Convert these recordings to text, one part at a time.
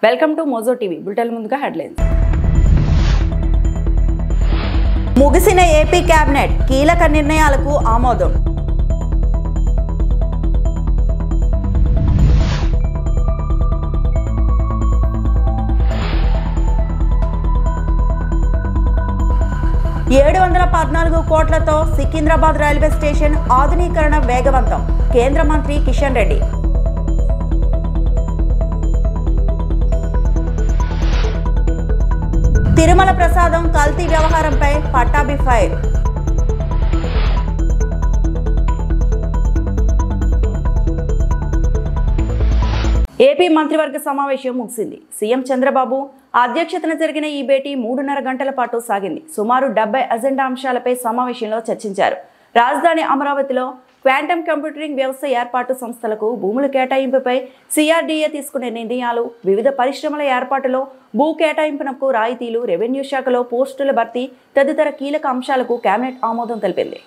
Welcome to Mojo TV. Bulletin ముందుగా headlines. ముగిసిన AP cabinet కీలక నిర్ణయాలకు ఆమోదం. $714 కోట్లతో సికింద్రాబాద్ రైల్వే స్టేషన్ ఆధునీకరణ వేగవంతం. కేంద్ర మంత్రి కిషన్ రెడ్డి. తిరుమల ప్రసాదం కల్తీ వ్యవహారంపై పట్టాభి ఫైర్. ఏపీ మంత్రివర్గ సమావేశం ముగిసింది. సీఎం చంద్రబాబు అధ్యక్షతన జరిగిన ఈ భేటీ 3.5 గంటల పాటు సాగింది. సుమారు 70 అజెండా అంశాలపై సమావేశంలో చర్చించారు. రాజధాని అమరావతిలో క్వాంటమ్ కంప్యూటింగ్ వ్యవస్థ ఏర్పాటు, సంస్థలకు భూముల కేటాయింపుపై సిఆర్డీఏ తీసుకునే నిర్ణయాలు, వివిధ పరిశ్రమల ఏర్పాటులో భూ కేటాయింపునకు రాయితీలు, రెవెన్యూ శాఖలో పోస్టుల భర్తీ తదితర కీలక అంశాలకు కేబినెట్ ఆమోదం తెలిపింది.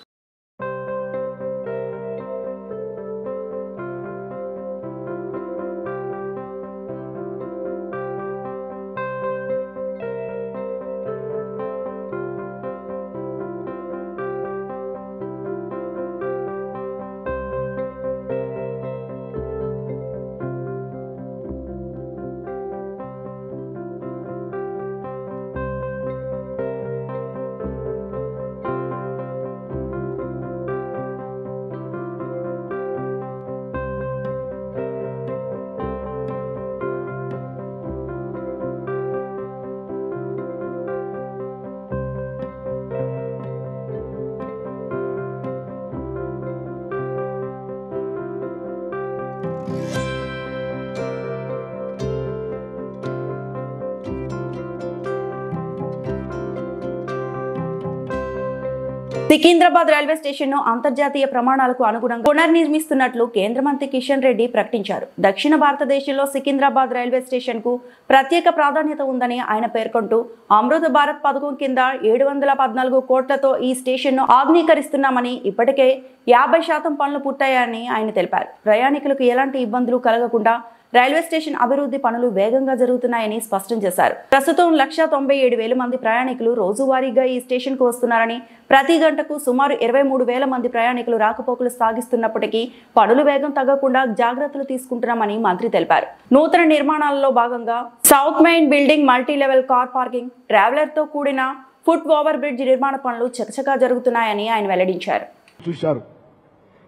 సికింద్రాబాద్ రైల్వే స్టేషన్ ను అంతర్జాతీయ ప్రమాణాలకు అనుగుణంగా పునర్నిర్మిస్తున్నట్లు కేంద్ర మంత్రి కిషన్ రెడ్డి ప్రకటించారు. దక్షిణ భారతదేశంలో సికింద్రాబాద్ రైల్వే స్టేషన్ కు ప్రత్యేక ప్రాధాన్యత ఉందని ఆయన పేర్కొంటూ, అమృత భారత్ పథకం కింద 714 కోట్లతో ఈ స్టేషన్ ను ఆధునీకరిస్తున్నామని, ఇప్పటికే 50% పనులు పూర్తయ్యాయని ఆయన తెలిపారు. ప్రయాణికులకు ఎలాంటి ఇబ్బందులు కలగకుండా రైల్వే స్టేషన్ అభివృద్ధి పనులు వేగంగా జరుగుతున్నాయని స్పష్టం చేశారు. ప్రస్తుతం 197,000 మంది ప్రయాణికులు రోజువారీగా ఈ స్టేషన్ కు వస్తున్నారని, ప్రతి గంటకు సుమారు 23,000 మంది ప్రయాణికులు రాకపోకలు సాగిస్తున్నప్పటికీ పనులు వేగం తగ్గకుండా జాగ్రత్తలు తీసుకుంటున్నామని మంత్రి తెలిపారు. నూతన నిర్మాణాలలో భాగంగా south main building, multi level car parking, traveller తో కూడిన ఫుట్ ఓవర్ బ్రిడ్జ్ నిర్మాణ పనులు చకచకా జరుగుతున్నాయని ఆయన వెల్లడించారు. చూశారు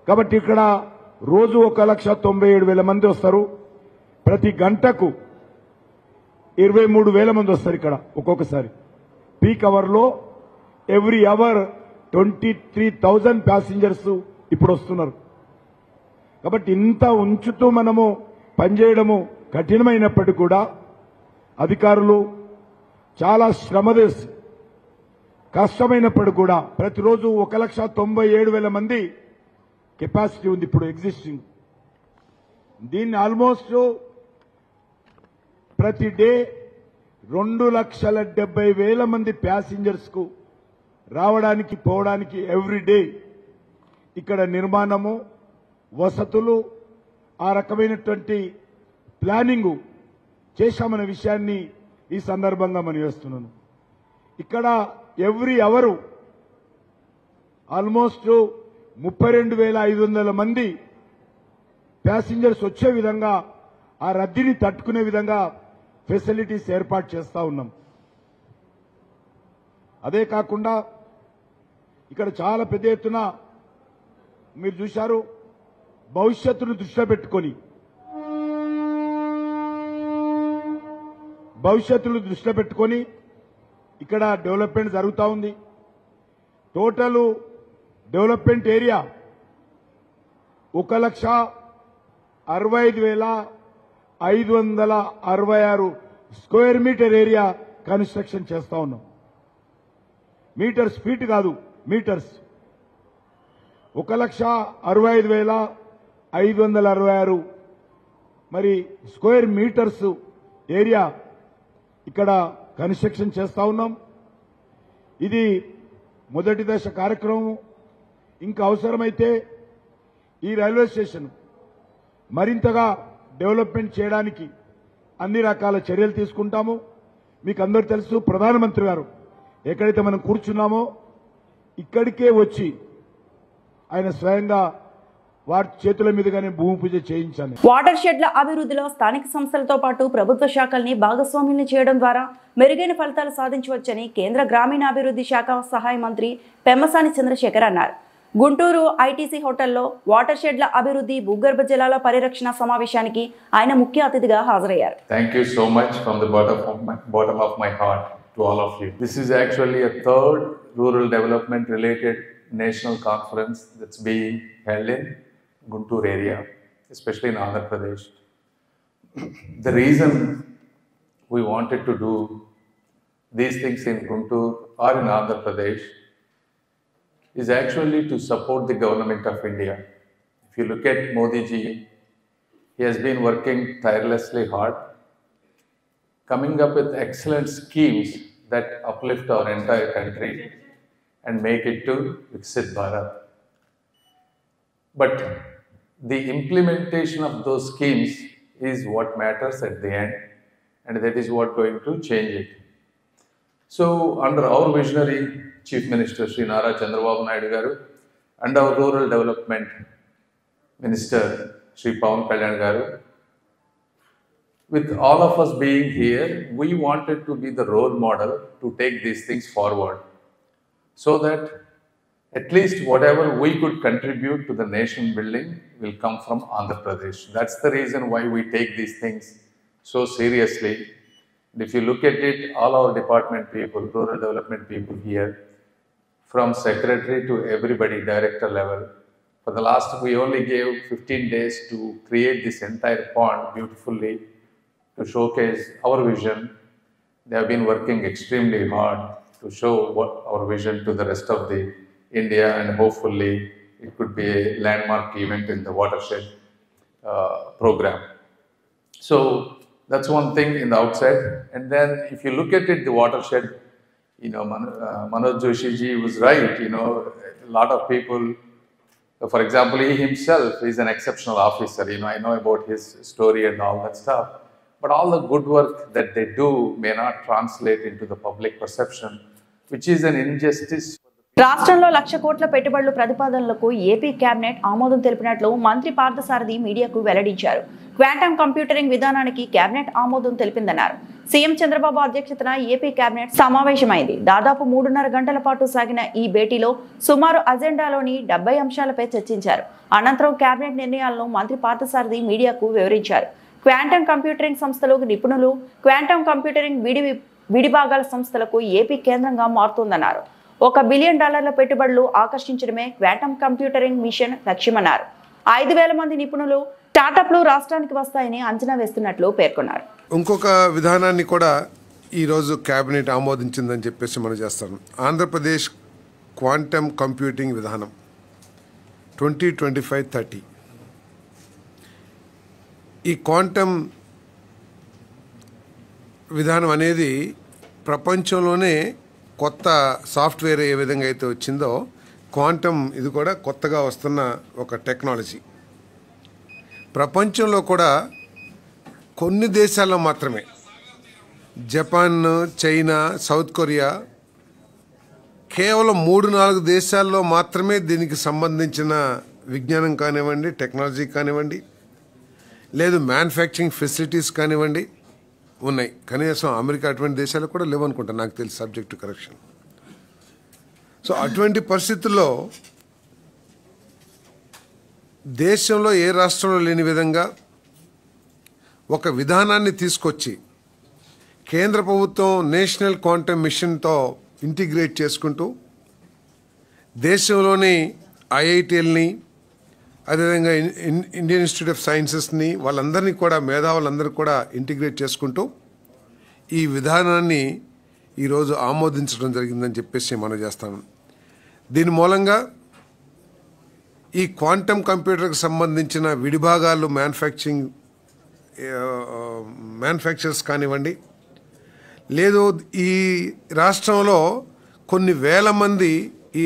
కాబట్టి ఇక్కడ రోజు 1,97,000 మంది వస్తారు. ప్రతి గంటకు 23,000 మంది వస్తారు. ఇక్కడ ఒక్కొక్కసారి పీక్ అవర్ లో ఎవ్రీ అవర్ 23,000 ప్యాసింజర్స్ ఇప్పుడు వస్తున్నారు. కాబట్టి ఇంత ఉంచుతూ మనము పనిచేయడము కఠినమైనప్పటికీ కూడా అధికారులు చాలా శ్రమ చేసి కష్టమైనప్పటికీ కూడా ప్రతిరోజు 1,97,000 మంది కెపాసిటీ ఉంది ఇప్పుడు ఎగ్జిస్టింగ్. దీన్ని ఆల్మోస్ట్ ప్రతి డే 2,70,000 మంది ప్యాసింజర్స్ కు రావడానికి పోవడానికి ఎవ్రీ డే ఇక్కడ నిర్మాణము, వసతులు, ఆ రకమైనటువంటి ప్లానింగ్ చేశామనే విషయాన్ని ఈ సందర్భంగా మనం చేస్తున్నాను. ఇక్కడ ఎవ్రీ అవరు ఆల్మోస్ట్ 32,500 మంది ప్యాసింజర్స్ వచ్చే విధంగా, ఆ రద్దీని తట్టుకునే విధంగా ఫెసిలిటీస్ ఏర్పాటు చేస్తా ఉన్నాం. అదే కాకుండా ఇక్కడ చాలా పెద్ద ఎత్తున మీరు చూశారు, భవిష్యత్తును దృష్టిలో పెట్టుకొని ఇక్కడ డెవలప్మెంట్ జరుగుతూ ఉంది. Total development area 1,65,566 square metre area construction చేస్తా ఉన్నాం. మీటర్స్, ఫీట్ కాదు, మీటర్స్. 1,65,566 మరి స్క్వేర్ మీటర్స్ ఏరియా ఇక్కడ కన్స్ట్రక్షన్ చేస్తా ఉన్నాం. ఇది మొదటి దశ కార్యక్రమం. ఇంకా అవసరమైతే ఈ రైల్వే స్టేషన్ మరింతగా డెవలప్మెంట్ చేయడానికి అన్ని రకాల చర్యలు తీసుకుంటాము. మీకు అందరూ తెలుసు, ప్రధానమంత్రి గారు ఎక్కడైతే మనం కూర్చున్నామో ఇక్కడికే వచ్చి ఆయన స్వయంగా వారి చేతుల మీదుగానే భూమి పూజ చేయించాను. వాటర్ షెడ్ల అభివృద్ధిలో స్థానిక సంస్థలతో పాటు ప్రభుత్వ శాఖల్ని భాగస్వామ్యం చేయడం ద్వారా మెరుగైన ఫలితాలు సాధించవచ్చని కేంద్ర గ్రామీణాభివృద్ధి శాఖ సహాయ మంత్రి పెమ్మసాని చంద్రశేఖర్ అన్నారు. గుంటూరు ఐటీసీ హోటల్లో వాటర్ షెడ్ల అభివృద్ధి, భూగర్భ జలాల పరిరక్షణ సమావేశానికి ఆయన ముఖ్య అతిథిగా హాజరయ్యారు. Thank you so much from the bottom of my heart to all of you. This is actually a third rural development related national conference that's being held in Guntur area, especially in Andhra Pradesh. The reason we wanted to do these things in Guntur or in Andhra Pradesh is actually to support the government of India. If you look at Modi ji, he has been working tirelessly hard, coming up with excellent schemes that uplift our entire country and make it to Viksit Bharat. But the implementation of those schemes is what matters at the end, and that is what going to change it. So, under our visionary Chief Minister Sri Nara Chandrababu Naidu Garu and our Rural Development Minister Sri Pawan Kalyan Garu, with all of us being here, we wanted to be the role model to take these things forward, so that at least whatever we could contribute to the nation building will come from Andhra Pradesh. That's the reason why we take these things so seriously. And if you look at it, all our department people, rural development people here, from secretary to everybody, director level, for the last, we only gave 15 days to create this entire pond beautifully to showcase our vision. They have been working extremely hard to show what our vision to the rest of the India, and hopefully it could be a landmark event in the watershed program. So that's one thing in the outset. And then if you look at it, the watershed, you know, Manoj Joshi ji was right. You know, a lot of people, for example, he himself is an exceptional officer. You know, I know about his story and all that stuff. But all the good work that they do may not translate into the public perception, which is an injustice. రాష్ట్రంలో 1,00,000 కోట్ల పెట్టుబడుల ప్రతిపాదనలకు AP cabinet ఆమోదం తెలిపినట్లు మంత్రి పార్థసారథి మీడియాకు వెల్లడించారు. Quantum computering విధానానికి cabinet ఆమోదం తెలిపిందన్నారు. CM Chandrababu అధ్యక్షతన ఏపీ కేబినెట్ సమావేశమైంది. దాదాపు 3.5 గంటల పాటు సాగిన ఈ భేటీలో సుమారు అజెండాలోని 70 అంశాలపై చర్చించారు. అనంతరం కేబినెట్ నిర్ణయాలను మంత్రి పార్థసారథి మీడియాకు వివరించారు. క్వాంటమ్ కంప్యూటరింగ్ సంస్థలు నిపుణులు, క్వాంటమ్ కంప్యూటరింగ్ విడిభాగాల సంస్థలకు ఏపీ కేంద్రంగా మారుతుందన్నారు. $1 బిలియన్ పెట్టుబడులు ఆకర్షించడమే క్వాంటమ్ కంప్యూటరింగ్ మిషన్ లక్ష్యమన్నారు. 5,000 మంది నిపుణులు, స్టార్టప్లు రాష్ట్రానికి వస్తాయని అంచనా వేస్తున్నట్లు పేర్కొన్నారు. ఇంకొక విధానాన్ని కూడా ఈరోజు కేబినెట్ ఆమోదించిందని చెప్పేసి మనం చేస్తాం. ఆంధ్రప్రదేశ్ క్వాంటమ్ కంప్యూటింగ్ విధానం 2025-30. ఈ క్వాంటమ్ విధానం అనేది ప్రపంచంలోనే కొత్త సాఫ్ట్వేర్ ఏ విధంగా అయితే వచ్చిందో, క్వాంటమ్ ఇది కూడా కొత్తగా వస్తున్న ఒక టెక్నాలజీ. ప్రపంచంలో కూడా కొన్ని దేశాల్లో మాత్రమే, జపాన్, చైనా, సౌత్ కొరియా, కేవలం 3-4 దేశాల్లో మాత్రమే దీనికి సంబంధించిన విజ్ఞానం కానివ్వండి, టెక్నాలజీ కానివ్వండి, లేదు మ్యానుఫ్యాక్చరింగ్ ఫెసిలిటీస్ కానివ్వండి ఉన్నాయి. కనీసం అమెరికా అటువంటి దేశాలు కూడా లేవనుకుంటా, నాకు తెలిసి, సబ్జెక్ట్ కరెక్షన్. సో అటువంటి పరిస్థితుల్లో దేశంలో ఏ రాష్ట్రంలో లేని విధంగా ఒక విధానాన్ని తీసుకొచ్చి కేంద్ర ప్రభుత్వం నేషనల్ క్వాంటమ్ మిషన్తో ఇంటిగ్రేట్ చేసుకుంటూ దేశంలోని ఐఐటీఎల్ని, అదేవిధంగా ఇండియన్ ఇన్స్టిట్యూట్ ఆఫ్ సైన్సెస్ని, వాళ్ళందరినీ కూడా, మేధావులందరూ కూడా ఇంటిగ్రేట్ చేసుకుంటూ ఈ విధానాన్ని ఈరోజు ఆమోదించడం జరిగిందని చెప్పేసి మనం చేస్తాము. దీని మూలంగా ఈ క్వాంటమ్ కంప్యూటర్కి సంబంధించిన విడిభాగాలు మ్యానుఫ్యాక్చరర్స్ కానివ్వండి, లేదు ఈ రాష్ట్రంలో కొన్ని వేల మంది ఈ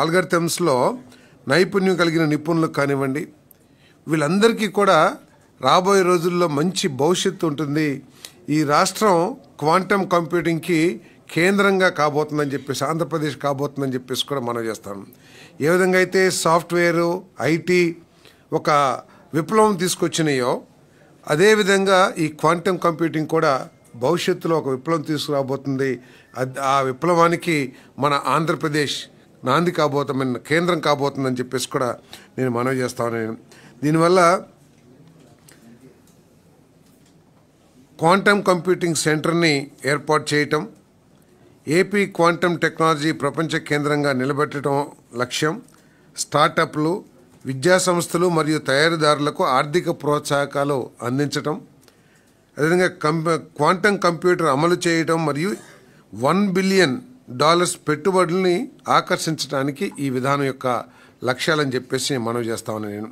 ఆల్గరిథమ్స్లో నైపుణ్యం కలిగిన నిపుణులకు కానివ్వండి, వీళ్ళందరికీ కూడా రాబోయే రోజుల్లో మంచి భవిష్యత్తు ఉంటుంది. ఈ రాష్ట్రం క్వాంటమ్ కంప్యూటింగ్కి కేంద్రంగా కాబోతుందని చెప్పేసి, ఆంధ్రప్రదేశ్ కాబోతుందని చెప్పేసి కూడా మనం చేస్తాం. ఏ విధంగా అయితే సాఫ్ట్వేరు, ఐటీ ఒక విప్లవం తీసుకొచ్చినాయో అదేవిధంగా ఈ క్వాంటమ్ కంప్యూటింగ్ కూడా భవిష్యత్తులో ఒక విప్లవం తీసుకురాబోతుంది. ఆ విప్లవానికి మన ఆంధ్రప్రదేశ్ నాంది కాబోతుందని, కేంద్రం కాబోతుందని చెప్పేసి కూడా నేను మనవి చేస్తాను. దీనివల్ల క్వాంటమ్ కంప్యూటింగ్ సెంటర్ని ఏర్పాటు చేయటం, ఏపీ క్వాంటమ్ టెక్నాలజీ ప్రపంచ కేంద్రంగా నిలబెట్టడం లక్ష్యం. స్టార్టప్లు, విద్యా సంస్థలు మరియు తయారీదారులకు ఆర్థిక ప్రోత్సాహకాలు అందించటం, అదేవిధంగా క్వాంటమ్ కంప్యూటర్ అమలు చేయటం మరియు $1 బిలియన్ పెట్టుబడుల్ని ఆకర్షించడానికి ఈ విధానం యొక్క లక్ష్యాలని చెప్పేసి మనవి చేస్తామని నేను.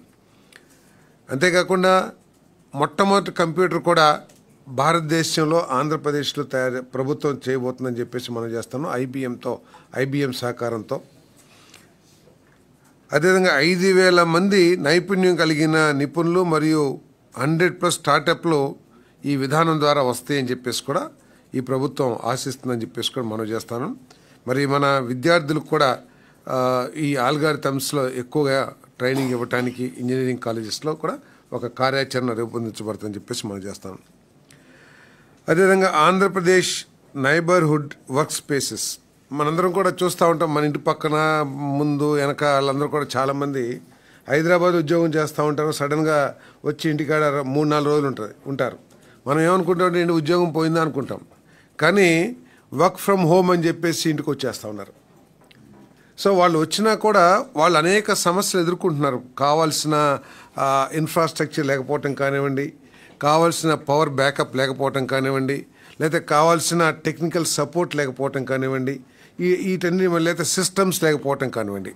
అంతేకాకుండా మొట్టమొదటి కంప్యూటర్ కూడా భారతదేశంలో ఆంధ్రప్రదేశ్లో ప్రభుత్వం చేయబోతుందని చెప్పేసి మనం చేస్తాను, ఐబిఎం సహకారంతో. అదేవిధంగా 5,000 మంది నైపుణ్యం కలిగిన నిపుణులు మరియు 100+ స్టార్టప్లు ఈ విధానం ద్వారా వస్తాయని చెప్పేసి కూడా ఈ ప్రభుత్వం ఆశిస్తుందని చెప్పేసి కూడా మనం చేస్తాను. మరి మన విద్యార్థులకు కూడా ఈ ఆల్గారిథమ్స్లో ఎక్కువగా ట్రైనింగ్ ఇవ్వడానికి ఇంజనీరింగ్ కాలేజెస్లో కూడా ఒక కార్యాచరణ రూపొందించబడుతుందని చెప్పేసి మనం చేస్తాం. అదేవిధంగా ఆంధ్రప్రదేశ్ నైబర్హుడ్ వర్క్ స్పేసెస్ మనందరం కూడా చూస్తూ ఉంటాం. మన ఇంటి పక్కన, ముందు, వెనక వాళ్ళందరూ కూడా చాలామంది హైదరాబాద్ ఉద్యోగం చేస్తూ ఉంటారు. సడన్గా వచ్చి ఇంటికాడ 3-4 రోజులు ఉంటారు. మనం ఏమనుకుంటాం, ఏంటి ఉద్యోగం పోయిందా అనుకుంటాం. కానీ వర్క్ ఫ్రమ్ హోమ్ అని చెప్పేసి ఇంటికి వచ్చేస్తూ ఉన్నారు. సో వాళ్ళు వచ్చినా కూడా వాళ్ళు అనేక సమస్యలు ఎదుర్కొంటున్నారు. కావాల్సిన ఇన్ఫ్రాస్ట్రక్చర్ లేకపోవటం కానివ్వండి, కావాల్సిన పవర్ బ్యాకప్ లేకపోవటం కానివ్వండి, లేదా కావాల్సిన టెక్నికల్ సపోర్ట్ లేకపోవటం కానివ్వండి, వీటన్ని లేదా సిస్టమ్స్ లేకపోవటం కానివ్వండి.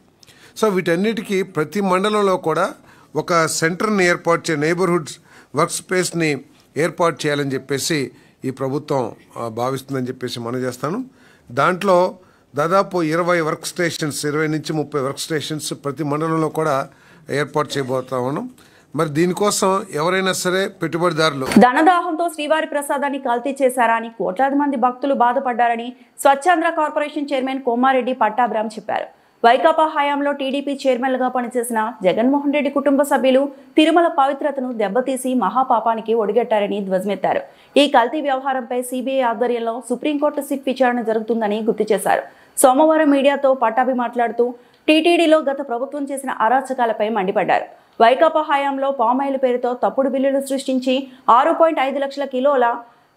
సో వీటన్నిటికీ ప్రతి మండలంలో కూడా ఒక సెంటర్ని ఏర్పాటు చేయ, నైబర్హుడ్ వర్క్ స్పేస్ని ఏర్పాటు చేయాలని చెప్పేసి ఈ ప్రభుత్వం భావిస్తుందని చెప్పేసి మనం చేస్తాను. దాంట్లో దాదాపు 20 వర్క్ స్టేషన్స్, 20 నుంచి 30 వర్క్ స్టేషన్స్ ప్రతి మండలంలో కూడా ఏర్పాటు చేయబోతా ఉన్నాం. మరి దీనికోసం ఎవరైనా సరే పెట్టుబడిదారులు ధనదాహంతో శ్రీవారి ప్రసాదాన్ని కల్తీ చేశారా అని కోట్లాది మంది భక్తులు బాధపడ్డారని స్వచ్ఛాంధ్ర కార్పొరేషన్ చైర్మన్ కోమారెడ్డి పట్టాభిరామ్ చెప్పారు. వైకాపా హయాంలో టీడీపీ చైర్మన్లుగా పనిచేసిన జగన్మోహన్ రెడ్డి కుటుంబ సభ్యులు తిరుమల పవిత్రతను దెబ్బతీసి మహాపాపానికి ఒడిగట్టారని ధ్వజమెత్తారు. ఈ కల్తీ వ్యవహారంపై సిబిఐ ఆధ్వర్యంలో సుప్రీంకోర్టు సిట్ విచారణ జరుగుతుందని గుర్తు చేశారు. సోమవారం మీడియాతో పట్టాభి మాట్లాడుతూ టీటీడీలో గత ప్రభుత్వం చేసిన అరాచకాలపై మండిపడ్డారు. వైకాపా హయాంలో పామాయిల్ పేరుతో తప్పుడు బిల్లులు సృష్టించి 6.5 లక్షల కిలోల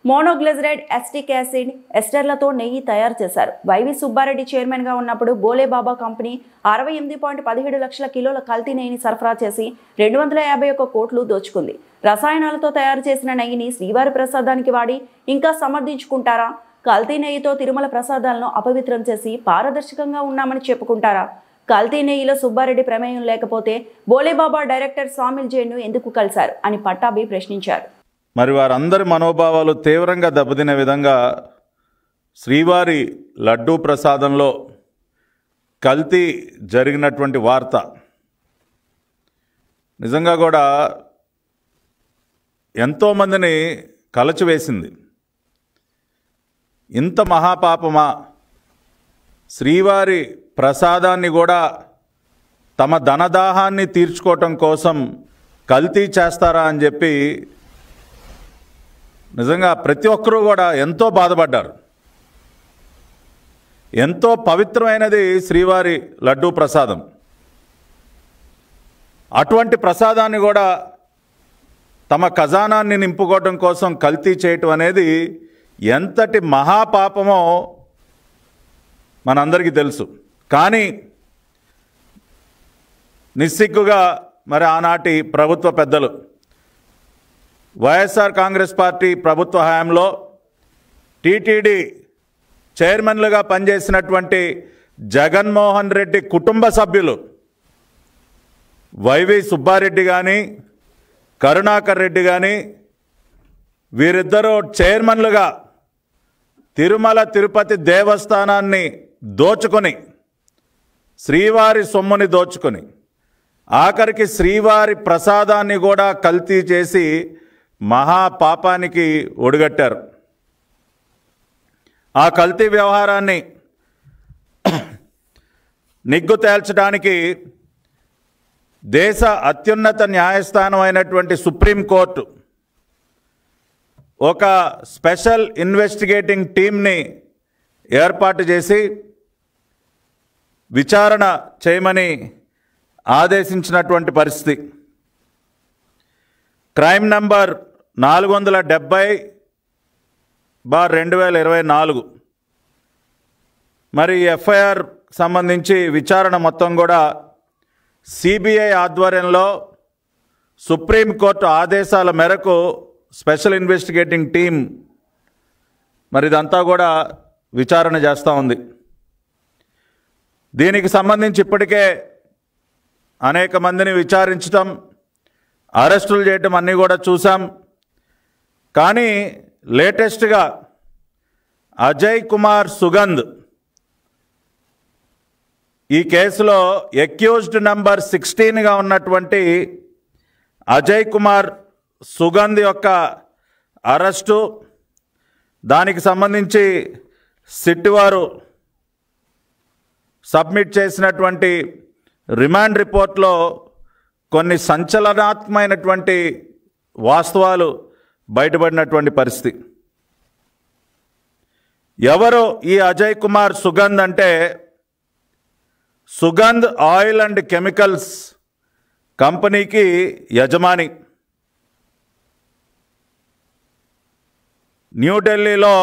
మోనోగ్లిజరైడ్ ఎస్టిక్ యాసిడ్ ఎస్టర్లతో నెయ్యి తయారు చేశారు. వైవి సుబ్బారెడ్డి చైర్మన్గా ఉన్నప్పుడు బోలేబాబా కంపెనీ 68.17 లక్షల కిలోల కల్తీ నెయ్యిని సరఫరా చేసి 251 కోట్లు దోచుకుంది. రసాయనాలతో తయారు చేసిన నెయ్యిని శ్రీవారి ప్రసాదానికి వాడి ఇంకా సమర్థించుకుంటారా? కల్తీ నెయ్యితో తిరుమల ప్రసాదాలను అపవిత్రం చేసి పారదర్శకంగా ఉన్నామని చెప్పుకుంటారా? కల్తీ నెయ్యిలో సుబ్బారెడ్డి ప్రమేయం లేకపోతే బోలేబాబా డైరెక్టర్ సామిల్ జైన్ను ఎందుకు కలిశారు అని పట్టాభి ప్రశ్నించారు. మరి వారందరి మనోభావాలు తీవ్రంగా దెబ్బతినే విధంగా శ్రీవారి లడ్డూ ప్రసాదంలో కల్తీ జరిగినటువంటి వార్త నిజంగా కూడా ఎంతోమందిని కలచివేసింది. ఇంత మహాపాపమా? శ్రీవారి ప్రసాదాన్ని కూడా తమ ధనదాహాన్ని తీర్చుకోవటం కోసం కల్తీ చేస్తారా అని చెప్పి నిజంగా ప్రతి ఒక్కరూ కూడా ఎంతో బాధపడ్డారు. ఎంతో పవిత్రమైనది శ్రీవారి లడ్డూ ప్రసాదం. అటువంటి ప్రసాదాన్ని కూడా తమ ఖజానాన్ని నింపుకోవడం కోసం కల్తీ చేయటం అనేది ఎంతటి మహాపాపమో మనందరికీ తెలుసు. కానీ నిస్సిగ్గుగా మరి ఆనాటి ప్రభుత్వ పెద్దలు వైఎస్ఆర్ కాంగ్రెస్ పార్టీ ప్రభుత్వ హయాంలో టీటీడీ చైర్మన్లుగా పనిచేసినటువంటి జగన్మోహన్ రెడ్డి కుటుంబ సభ్యులు వైవి సుబ్బారెడ్డి కానీ కరుణాకర్ రెడ్డి కానీ వీరిద్దరూ చైర్మన్లుగా తిరుమల తిరుపతి దేవస్థానాన్ని దోచుకొని, శ్రీవారి సొమ్ముని దోచుకొని, ఆఖరికి శ్రీవారి ప్రసాదాన్ని కూడా కల్తీ చేసి మహాపాపానికి ఒడిగట్టారు. ఆ కల్తీ వ్యవహారాన్ని నిగ్గు తేల్చడానికి దేశ అత్యున్నత న్యాయస్థానం అయినటువంటి సుప్రీంకోర్టు ఒక స్పెషల్ ఇన్వెస్టిగేటింగ్ టీమ్ని ఏర్పాటు చేసి విచారణ చేయమని ఆదేశించినటువంటి పరిస్థితి. క్రైమ్ నంబర్ 470/2024 మరి ఎఫ్ఐఆర్ సంబంధించి విచారణ మొత్తం కూడా సిబిఐ ఆధ్వర్యంలో సుప్రీంకోర్టు ఆదేశాల మేరకు స్పెషల్ ఇన్వెస్టిగేటింగ్ టీం మరి ఇదంతా కూడా విచారణ చేస్తూ ఉంది. దీనికి సంబంధించి ఇప్పటికే అనేక మందిని విచారించటం, అరెస్టులు చేయటం అన్నీ కూడా చూసాం. కానీ లేటెస్ట్గా అజయ్ కుమార్ సుగంధ్ ఈ కేసులో అక్యూజ్డ్ నంబర్ 16గా ఉన్నటువంటి అజయ్ కుమార్ సుగంధ్ యొక్క అరెస్టు, దానికి సంబంధించి సిట్ వారు సబ్మిట్ చేసినటువంటి రిమాండ్ రిపోర్ట్లో కొన్ని సంచలనాత్మకమైనటువంటి వాస్తవాలు బయటపడినటువంటి పరిస్థితి. ఎవరు ఈ అజయ్ కుమార్ సుగంధ్ అంటే సుగంధ్ ఆయిల్ అండ్ కెమికల్స్ కంపెనీకి యజమాని. న్యూఢిల్లీలో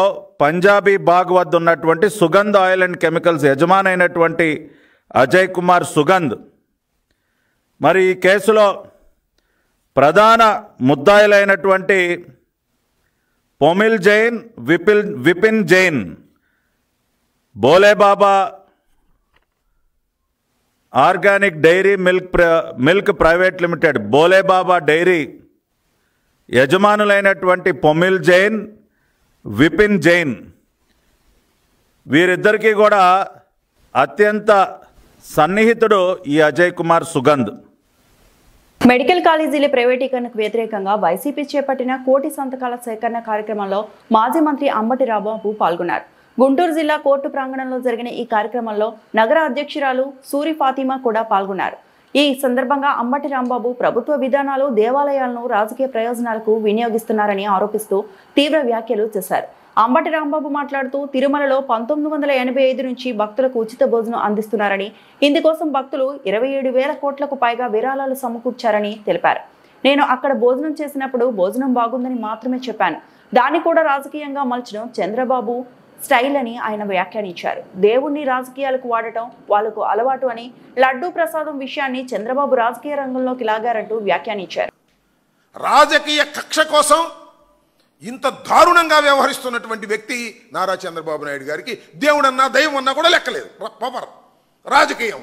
పంజాబీ బాగ్ వద్ద ఉన్నటువంటి సుగంధ్ ఆయిల్ అండ్ కెమికల్స్ యజమాని అయినటువంటి అజయ్ కుమార్ సుగంధ్ మరి ఈ కేసులో ప్రధాన ముద్దాయిలైనటువంటి Pomil Jain, Vipin Jain, Bholebaba organic dairy milk private limited Bholebaba dairy యజమానులైనటువంటి పొమిల్ జైన్, విపిన్ జైన్ వీరిద్దరికీ కూడా అత్యంత సన్నిహితుడు ఈ అజయ్ కుమార్ సుగంధ్. మెడికల్ కాలేజీల ప్రైవేటీకరణకు వ్యతిరేకంగా వైసీపీ చేపట్టిన కోటి సంతకాల సేకరణ కార్యక్రమంలో మాజీ మంత్రి అంబటి రాంబాబు పాల్గొన్నారు. గుంటూరు జిల్లా కోర్టు ప్రాంగణంలో జరిగిన ఈ కార్యక్రమంలో నగర అధ్యక్షురాలు సూరి ఫాతిమా కూడా పాల్గొన్నారు. ఈ సందర్భంగా అంబటి రాంబాబు ప్రభుత్వ విధానాలు దేవాలయాలను రాజకీయ ప్రయోజనాలకు వినియోగిస్తున్నారని ఆరోపిస్తూ తీవ్ర వ్యాఖ్యలు చేశారు. అంబటి రాంబాబు మాట్లాడుతూ తిరుమలలో 1985 నుంచి భక్తులకు ఉచిత భోజనం అందిస్తున్నారని, ఇందుకోసం భక్తులు 27,000 కోట్లకు పైగా విరాళాలు సమకూర్చారని తెలిపారు. నేను అక్కడ భోజనం చేసినప్పుడు భోజనం బాగుందని మాత్రమే చెప్పాను. దాన్ని కూడా రాజకీయంగా మలచడం చంద్రబాబు స్టైల్ అని ఆయన వ్యాఖ్యానించారు. దేవుణ్ణి రాజకీయాలకు వాడటం వాళ్లకు అలవాటు అని, లడ్డూ ప్రసాదం విషయాన్ని చంద్రబాబు రాజకీయ రంగంలోకి లాగారంటూ వ్యాఖ్యానించారు. రాజకీయ కక్ష కోసం ఇంత దారుణంగా వ్యవహరిస్తున్నటువంటి వ్యక్తి నారా చంద్రబాబు నాయుడు గారికి దేవుడన్నా దైవం అన్నా కూడా లెక్కలేదు. పవర్ రాజకీయం.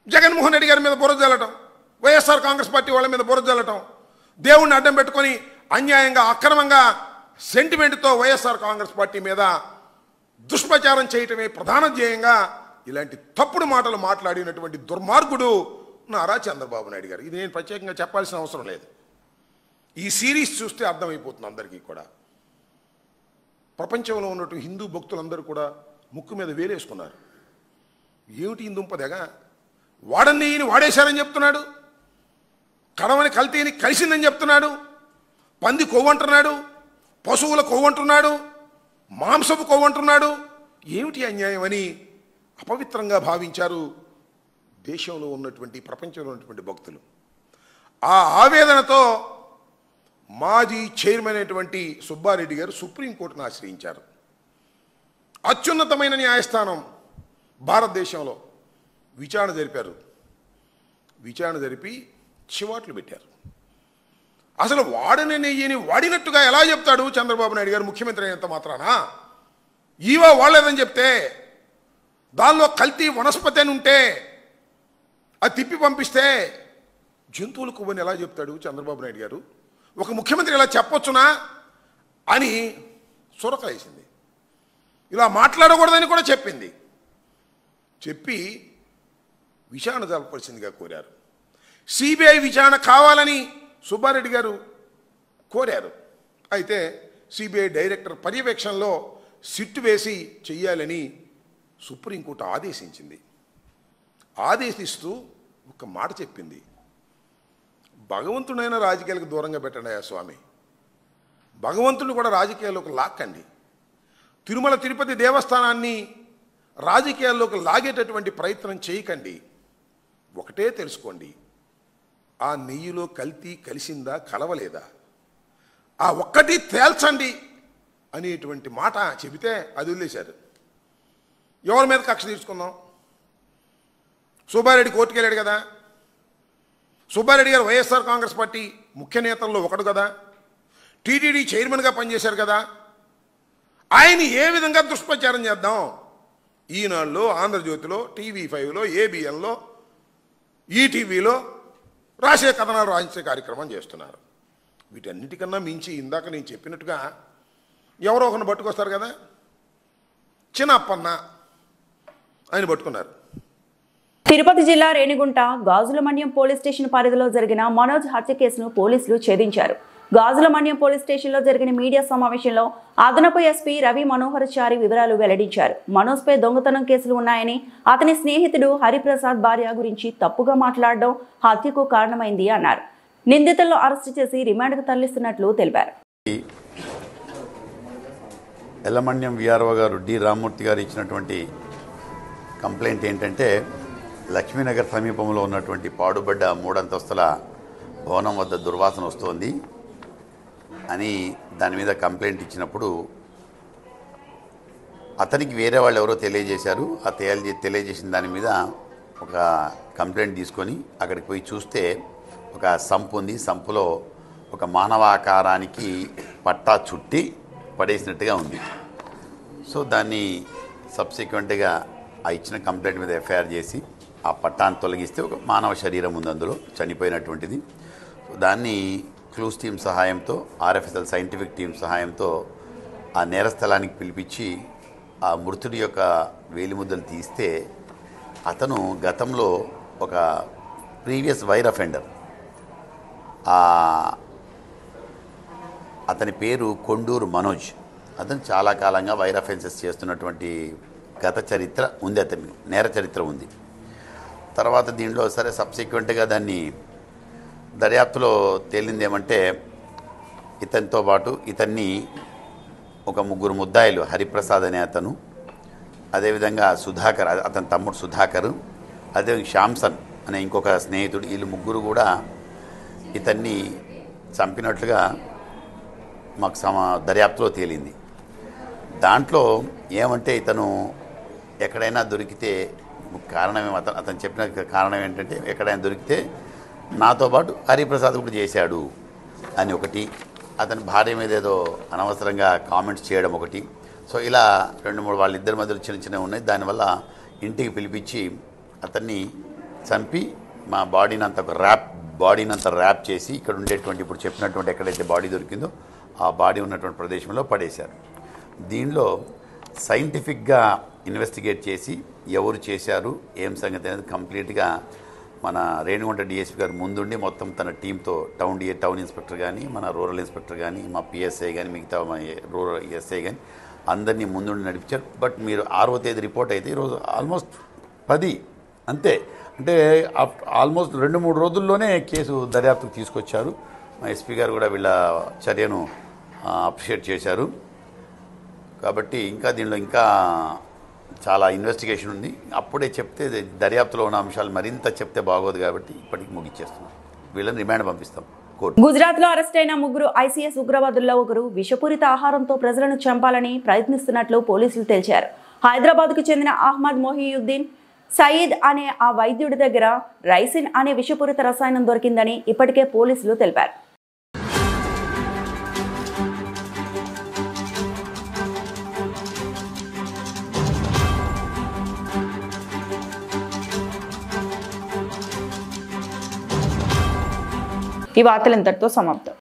జగన్మోహన్ రెడ్డి గారి మీద బురద జల్లటం, వైఎస్ఆర్ కాంగ్రెస్ పార్టీ వాళ్ళ మీద బురద జల్లటం, దేవుణ్ణి అడ్డం పెట్టుకొని అన్యాయంగా అక్రమంగా సెంటిమెంట్తో వైఎస్ఆర్ కాంగ్రెస్ పార్టీ మీద దుష్ప్రచారం చేయటమే ప్రధాన ధ్యేయంగా ఇలాంటి తప్పుడు మాటలు మాట్లాడినటువంటి దుర్మార్గుడు నారా చంద్రబాబు నాయుడు గారు. ఇది నేను ప్రత్యేకంగా చెప్పాల్సిన అవసరం లేదు. ఈ సిరీస్ చూస్తే అర్థమైపోతుంది అందరికీ కూడా. ప్రపంచంలో ఉన్నటువంటి హిందూ భక్తులందరూ కూడా ముక్కు మీద వేలేసుకున్నారు. ఏమిటి హిందుంపదగా? వాడని వాడేశారని చెప్తున్నాడు, కడవని కల్తీని కలిసిందని చెప్తున్నాడు, పంది కొవ్వంటున్నాడు, పశువుల కొవ్వంటున్నాడు, మాంసపు కొవ్వంటున్నాడు. ఏమిటి అన్యాయం అని అపవిత్రంగా భావించారు దేశంలో ఉన్నటువంటి ప్రపంచంలో ఉన్నటువంటి భక్తులు. ఆ ఆవేదనతో మాజీ చైర్మన్ అయినటువంటి సుబ్బారెడ్డి గారు సుప్రీంకోర్టును ఆశ్రయించారు. అత్యున్నతమైన న్యాయస్థానం భారతదేశంలో విచారణ జరిపారు. విచారణ జరిపి చివాట్లు పెట్టారు. అసలు వాడని నెయ్యిని వాడినట్టుగా ఎలా చెప్తాడు చంద్రబాబు నాయుడు గారు ముఖ్యమంత్రి అయినంత మాత్రాన? ఈవో వాడలేదని చెప్తే, దానిలో కల్తీ వనస్పతి అని ఉంటే అది తిప్పి పంపిస్తే జంతువులు కొవ్వని ఎలా చెప్తాడు చంద్రబాబు నాయుడు గారు? ఒక ముఖ్యమంత్రి ఇలా చెప్పొచ్చునా అని సురకాయేసింది. ఇలా మాట్లాడకూడదని కూడా చెప్పింది. చెప్పి విచారణ జరపవలసిందిగా కోరారు. సిబిఐ విచారణ కావాలని సుబ్బారెడ్డి గారు కోరారు. అయితే సిబిఐ డైరెక్టర్ పర్యవేక్షణలో సిట్టు వేసి చెయ్యాలని సుప్రీంకోర్టు ఆదేశించింది. ఆదేశిస్తూ ఒక మాట చెప్పింది, భగవంతుడైనా రాజకీయాలకు దూరంగా పెట్టండి అయ్యా స్వామి, భగవంతుడు కూడా రాజకీయాల్లోకి లాక్కండి, తిరుమల తిరుపతి దేవస్థానాన్ని రాజకీయాల్లోకి లాగేటటువంటి ప్రయత్నం చేయకండి, ఒకటే తెలుసుకోండి, ఆ నెయ్యిలో కల్తీ కలిసిందా కలవలేదా, ఆ ఒక్కటి తేల్చండి అనేటువంటి మాట చెబితే అది వదిలేశారు. ఎవరి మీద కక్ష తీర్చుకుందాం? సుబ్బారెడ్డి కోర్టుకు వెళ్ళాడు కదా, సుబ్బారెడ్డి గారు వైఎస్ఆర్ కాంగ్రెస్ పార్టీ ముఖ్య నేతల్లో ఒకడు కదా, టీటీడీ చైర్మన్గా పనిచేశారు కదా, ఆయన ఏ విధంగా దుష్ప్రచారం చేద్దాం? ఈనాడులో, ఆంధ్రజ్యోతిలో, TV5లో, ABNలో, ఈటీవీలో రాసే కథనాలు రాయించే కార్యక్రమం చేస్తున్నారు. వీటన్నిటికన్నా మించి ఇందాక నేను చెప్పినట్టుగా ఎవరో ఒకరిని పట్టుకొస్తారు కదా, చిన్నప్పన్న ఆయన పట్టుకున్నారు. తిరుపతి జిల్లా రేణిగుంట గాజులమన్యం పోలీస్ స్టేషన్ పరిధిలో జరిగిన మనోజ్ హత్య కేసును పోలీసులు ఛేదించారు. గాజులమన్యం పోలీస్ స్టేషన్లో జరిగిన మీడియా సమావేశంలో అదనపు ఎస్పీ రవి మనోహరచారి వివరాలు వెల్లడించారు. మనోజ్పై దొంగతనం కేసులు ఉన్నాయని, అతని స్నేహితుడు హరిప్రసాద్ భార్య గురించి తప్పుగా మాట్లాడడం హత్యకు కారణమైంది అన్నారు. నిందితులను అరెస్టు చేసి రిమాండ్కు తరలిస్తున్నట్లు తెలిపారు. ఎల్లమన్యం విఆర్ఓ గారు డి రామ్మూర్తి గారు ఇచ్చినటువంటి కంప్లైంట్ ఏంటంటే, లక్ష్మీనగర్ సమీపంలో ఉన్నటువంటి పాడుబడ్డ 3 అంతస్తుల భవనం వద్ద దుర్వాసన వస్తోంది అని దాని మీద కంప్లైంట్ ఇచ్చినప్పుడు అతనికి వేరే వాళ్ళు ఎవరో తెలియజేశారు. ఆ తెలియజేసిన దాని మీద ఒక కంప్లైంట్ తీసుకొని అక్కడికి పోయి చూస్తే ఒక సంపు ఉంది. సంపులో ఒక మానవాకారానికి పట్టా చుట్టి పడేసినట్టుగా ఉంది. సో దాన్ని సబ్సిక్వెంట్గా ఆ ఇచ్చిన కంప్లైంట్ మీద ఎఫ్ఐఆర్ చేసి ఆ పట్టాన్ని తొలగిస్తే ఒక మానవ శరీరం ఉంది అందులో చనిపోయినటువంటిది. దాన్ని క్లూస్ టీమ్ సహాయంతో, RFSL సైంటిఫిక్ టీం సహాయంతో ఆ నేరస్థలానికి పిలిపించి ఆ మృతుడి యొక్క వేలిముద్దలు తీస్తే అతను గతంలో ఒక ప్రీవియస్ వైర్ అఫెండర్, అతని పేరు కొండూరు మనోజ్. అతను చాలా కాలంగా వైర్ అఫెన్సెస్ చేస్తున్నటువంటి గత చరిత్ర ఉంది, అతని నేర చరిత్ర ఉంది. తర్వాత దీనిలో సరే సబ్సిక్వెంట్గా దాన్ని దర్యాప్తులో తేలింది ఏమంటే, ఇతనితో పాటు ఇతన్ని ఒక 3 ముద్దాయిలు, హరిప్రసాద్ అనే అతను, అదేవిధంగా సుధాకర్ అతని తమ్ముడు సుధాకర్, అదేవిధంగా శాంసన్ అనే ఇంకొక స్నేహితుడు, వీళ్ళు 3 కూడా ఇతన్ని చంపినట్లుగా మాకు దర్యాప్తులో తేలింది. దాంట్లో ఏమంటే ఇతను ఎక్కడైనా దొరికితే కారణం అతను చెప్పిన కారణం ఏంటంటే, ఎక్కడైనా దొరికితే నాతో పాటు హరిప్రసాద్ కూడా చేశాడు అని ఒకటి, అతని భార్య మీద ఏదో అనవసరంగా కామెంట్స్ చేయడం ఒకటి. సో ఇలా 2-3 వాళ్ళిద్దరి మధ్యలో చిన్న ఉన్నాయి. దానివల్ల ఇంటికి పిలిపించి అతన్ని చంపి మా బాడీని అంతా ర్యాప్ చేసి ఇక్కడ ఉండేటువంటి ఇప్పుడు చెప్పినటువంటి ఎక్కడైతే బాడీ దొరికిందో ఆ బాడీ ఉన్నటువంటి ప్రదేశంలో పడేశారు. దీనిలో సైంటిఫిక్గా ఇన్వెస్టిగేట్ చేసి ఎవరు చేశారు ఏం సంగతి అనేది కంప్లీట్గా మన రేణిగుంట DSP గారు ముందుండి మొత్తం తన టీంతో టౌన్ ఇన్స్పెక్టర్ కానీ, మన రూరల్ ఇన్స్పెక్టర్ కానీ, మా PSI కానీ, మిగతా మా రూరల్ SI కానీ అందరినీ ముందుండి నడిపించారు. బట్ మీరు 6వ తేదీ రిపోర్ట్ అయితే ఈరోజు ఆల్మోస్ట్ 10 అంతే, అంటే ఆల్మోస్ట్ 2-3 రోజుల్లోనే కేసు దర్యాప్తుకు తీసుకొచ్చారు. మా SP గారు కూడా వీళ్ళ చర్యను అప్రిషియేట్ చేశారు. కాబట్టి ఇంకా దీనిలో ఇంకా చాలా ఇన్వెస్టిగేషన్ ఉంది. అప్పుడే చెప్తే దర్యాప్తులో ఉన్న అంశాలు మరింత చెప్తే బాగోదు కాబట్టి ఇప్పటికి ముగిచ్చేస్తున్నాం. వీళ్ళని రిమాండ్ పంపిస్తాం కోర్టు. గుజరాత్ లో అరెస్ట్ అయిన 3 ICS ఉగ్రవాదుల్లో ఒకరు విషపూరిత ఆహారంతో ప్రజలను చంపాలని ప్రయత్నిస్తున్నట్లు పోలీసులు తేల్చారు. హైదరాబాద్ కు చెందిన అహ్మద్ మొహియుద్దీన్ సయీద్ అనే ఆ వైద్యుడి దగ్గర రైసిన్ అనే విషపూరిత రసాయనం దొరికిందని ఇప్పటికే పోలీసులు తెలిపారు. ఈ వార్తలు ఇంతటితో సమాప్తం.